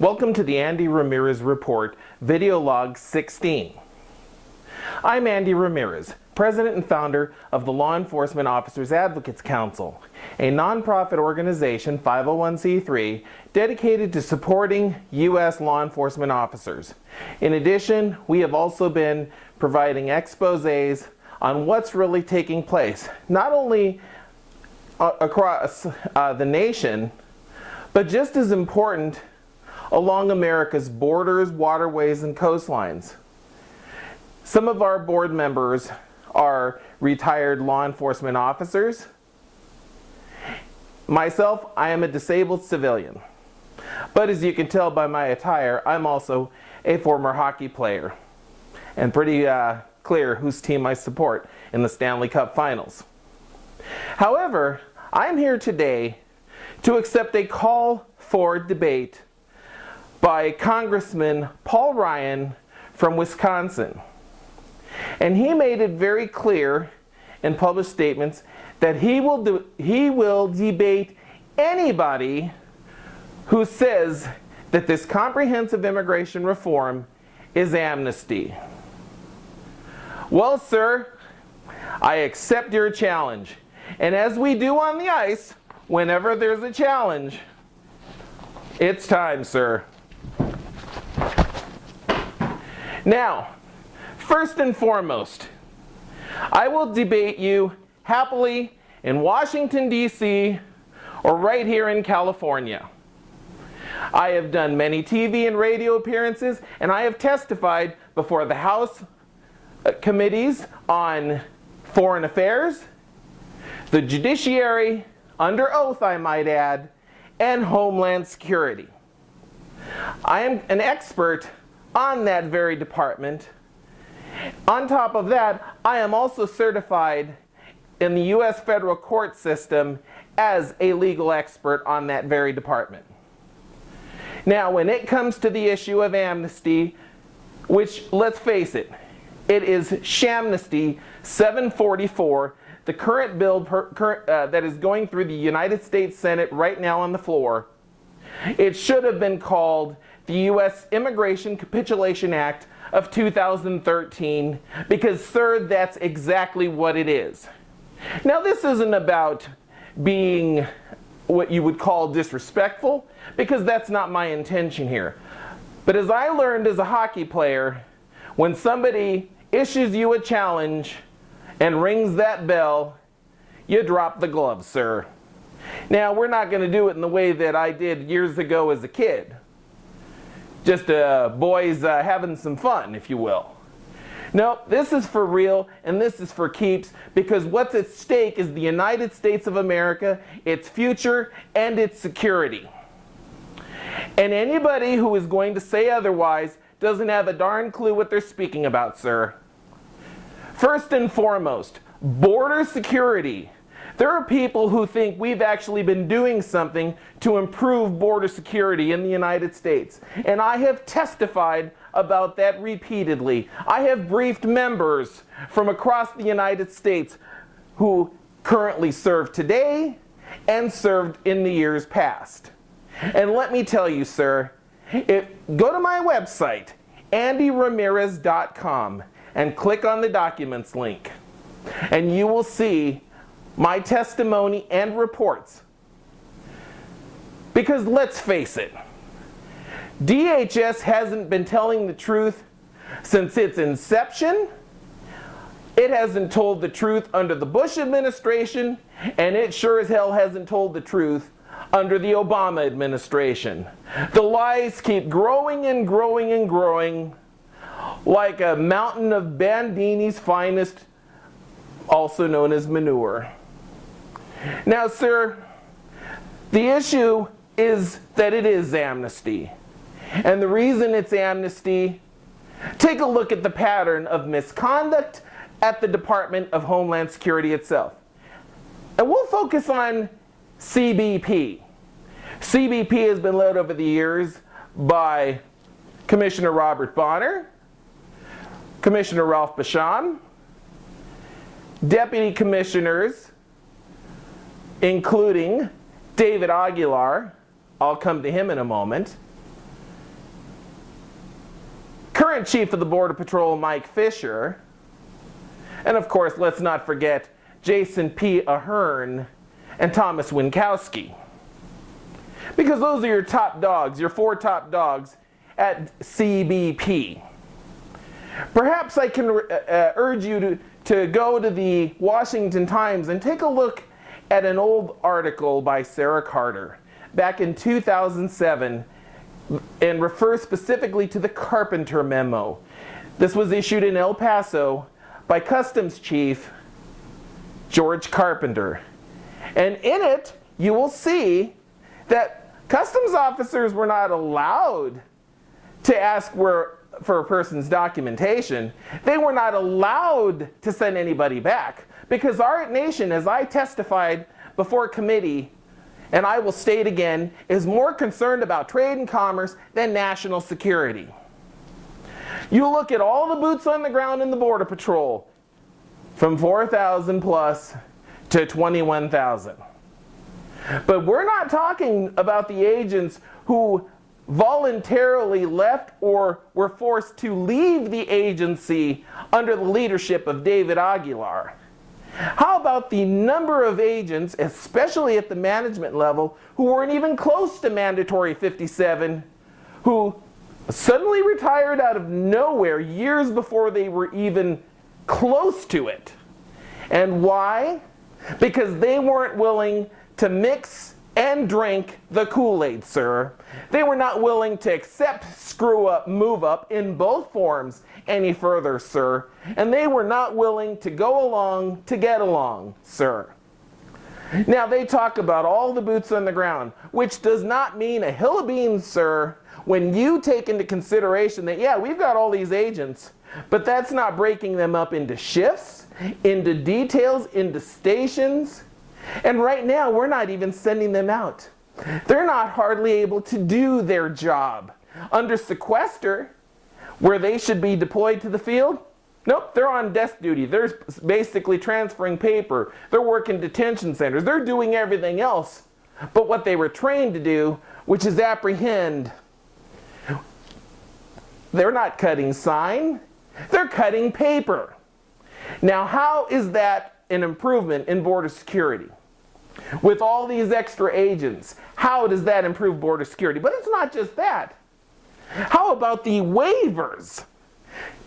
Welcome to the Andy Ramirez Report, VLog16. I'm Andy Ramirez, President and founder of the Law Enforcement Officers Advocates Council, a nonprofit organization, 501c3, dedicated to supporting U.S. law enforcement officers. In addition, we have also been providing exposés on what's really taking place, not only across the nation, but just as important, along America's borders, waterways, and coastlines. Some of our board members are retired law enforcement officers. Myself, I am a disabled civilian. But as you can tell by my attire, I'm also a former hockey player. And pretty clear whose team I support in the Stanley Cup Finals. However, I'm here today to accept a call for debate by Congressman Paul Ryan from Wisconsin. And he made it very clear in published statements that he will debate anybody who says that this comprehensive immigration reform is amnesty. Well, sir, I accept your challenge. And as we do on the ice, whenever there's a challenge, it's time, sir. Now, first and foremost, I will debate you happily in Washington, D.C., or right here in California. I have done many TV and radio appearances, and I have testified before the House committees on Foreign Affairs, the Judiciary, under oath I might add, and Homeland Security. I am an expert on that very department. On top of that, I am also certified in the U.S. federal court system as a legal expert on that very department. Now, when it comes to the issue of amnesty, which, let's face it, it is Shamnesty 744, the current bill that is going through the United States Senate right now on the floor. It should have been called the U.S. Immigration Capitulation Act of 2013, because, sir, that's exactly what it is. Now, this isn't about being what you would call disrespectful, because that's not my intention here. But as I learned as a hockey player, when somebody issues you a challenge and rings that bell, you drop the glove, sir. Now, we're not going to do it in the way that I did years ago as a kid. Just boys having some fun, if you will. No, this is for real, and this is for keeps, because what's at stake is the United States of America, its future, and its security. And anybody who is going to say otherwise doesn't have a darn clue what they're speaking about, sir. First and foremost, border security. There are people who think we've actually been doing something to improve border security in the United States. And I have testified about that repeatedly. I have briefed members from across the United States who currently serve today and served in the years past. And let me tell you, sir, go to my website, andyramirez.com, and click on the documents link. And you will see my testimony and reports. Because let's face it, DHS hasn't been telling the truth since its inception. It hasn't told the truth under the Bush administration, and it sure as hell hasn't told the truth under the Obama administration. The lies keep growing and growing and growing like a mountain of Bandini's finest, also known as manure. Now, sir, the issue is that it is amnesty. And the reason it's amnesty, take a look at the pattern of misconduct at the Department of Homeland Security itself. And we'll focus on CBP. CBP has been led over the years by Commissioner Robert Bonner, Commissioner Ralph Basham, Deputy Commissioners including David Aguilar, I'll come to him in a moment, current Chief of the Border Patrol, Mike Fisher, and of course, let's not forget Jason P. Ahern and Thomas Winkowski. Because those are your top dogs, your 4 top dogs at CBP. Perhaps I can urge you to go to the Washington Times and take a look at an old article by Sarah Carter back in 2007 and refer specifically to the Carpenter Memo. This was issued in El Paso by Customs Chief George Carpenter. And in it, you will see that customs officers were not allowed to ask for a person's documentation. They were not allowed to send anybody back because our nation, as I testified before committee, and I will state again, is more concerned about trade and commerce than national security. You look at all the boots on the ground in the Border Patrol, from 4,000 plus to 21,000. But we're not talking about the agents who voluntarily left or were forced to leave the agency under the leadership of David Aguilar. How about the number of agents, especially at the management level, who weren't even close to mandatory 57, who suddenly retired out of nowhere years before they were even close to it? And why? Because they weren't willing to mix and drink the Kool-Aid, sir. They were not willing to accept screw up, move up in both forms any further, sir. And they were not willing to go along to get along, sir. Now they talk about all the boots on the ground, which does not mean a hill of beans, sir, when you take into consideration that, yeah, we've got all these agents, but that's not breaking them up into shifts, into details, into stations. And right now, we're not even sending them out. They're not hardly able to do their job. Under sequester, where they should be deployed to the field, nope, they're on desk duty. They're basically transferring paper. They're working detention centers. They're doing everything else but what they were trained to do, which is apprehend. They're not cutting sign. They're cutting paper. Now, how is that an improvement in border security? With all these extra agents, how does that improve border security? But it's not just that. How about the waivers?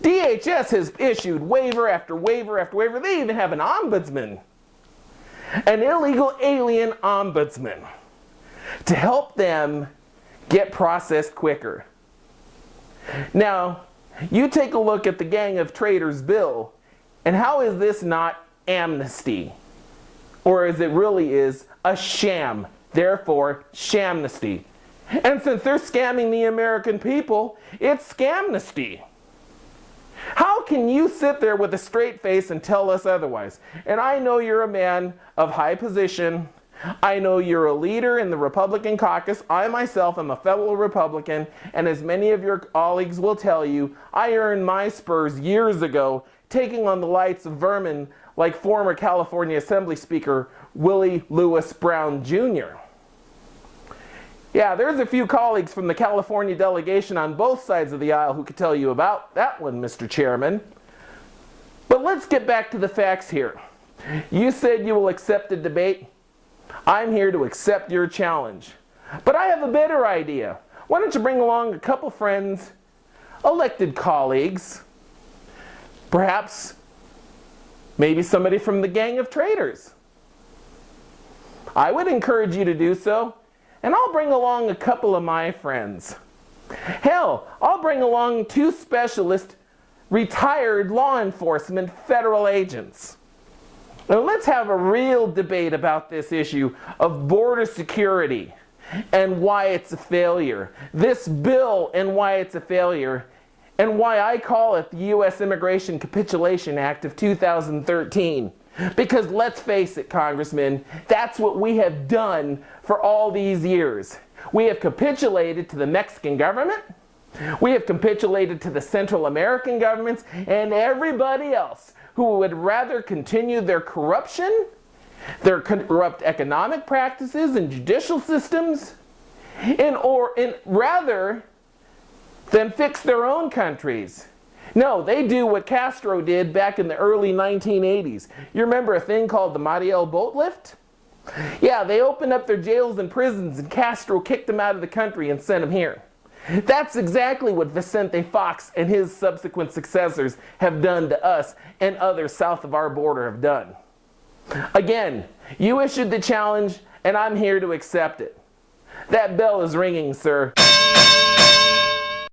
DHS has issued waiver after waiver after waiver. They even have an ombudsman, an illegal alien ombudsman, to help them get processed quicker. Now, you take a look at the Gang of Traitors bill, and how is this not amnesty? Or as it really is, a sham. Therefore, shamnesty. And since they're scamming the American people, it's scamnesty. How can you sit there with a straight face and tell us otherwise? And I know you're a man of high position. I know you're a leader in the Republican caucus. I myself am a fellow Republican, and as many of your colleagues will tell you, I earned my spurs years ago taking on the likes of vermin like former California Assembly Speaker Willie Lewis Brown Jr. Yeah, there's a few colleagues from the California delegation on both sides of the aisle who could tell you about that one, Mr. Chairman. But let's get back to the facts here. You said you will accept a debate. I'm here to accept your challenge. But I have a better idea. Why don't you bring along a couple friends, elected colleagues, perhaps maybe somebody from the Gang of Traitors. I would encourage you to do so, and I'll bring along a couple of my friends. Hell, I'll bring along 2 specialist, retired law enforcement federal agents. Now let's have a real debate about this issue of border security and why it's a failure. This bill and why it's a failure, and why I call it the U.S. Immigration Capitulation Act of 2013. Because let's face it, Congressman, that's what we have done for all these years. We have capitulated to the Mexican government, we have capitulated to the Central American governments, and everybody else who would rather continue their corruption, their corrupt economic practices and judicial systems, rather then fix their own countries. No, they do what Castro did back in the early 1980s. You remember a thing called the Mariel boat lift? Yeah, they opened up their jails and prisons and Castro kicked them out of the country and sent them here. That's exactly what Vicente Fox and his subsequent successors have done to us and others south of our border have done. Again, you issued the challenge and I'm here to accept it. That bell is ringing, sir.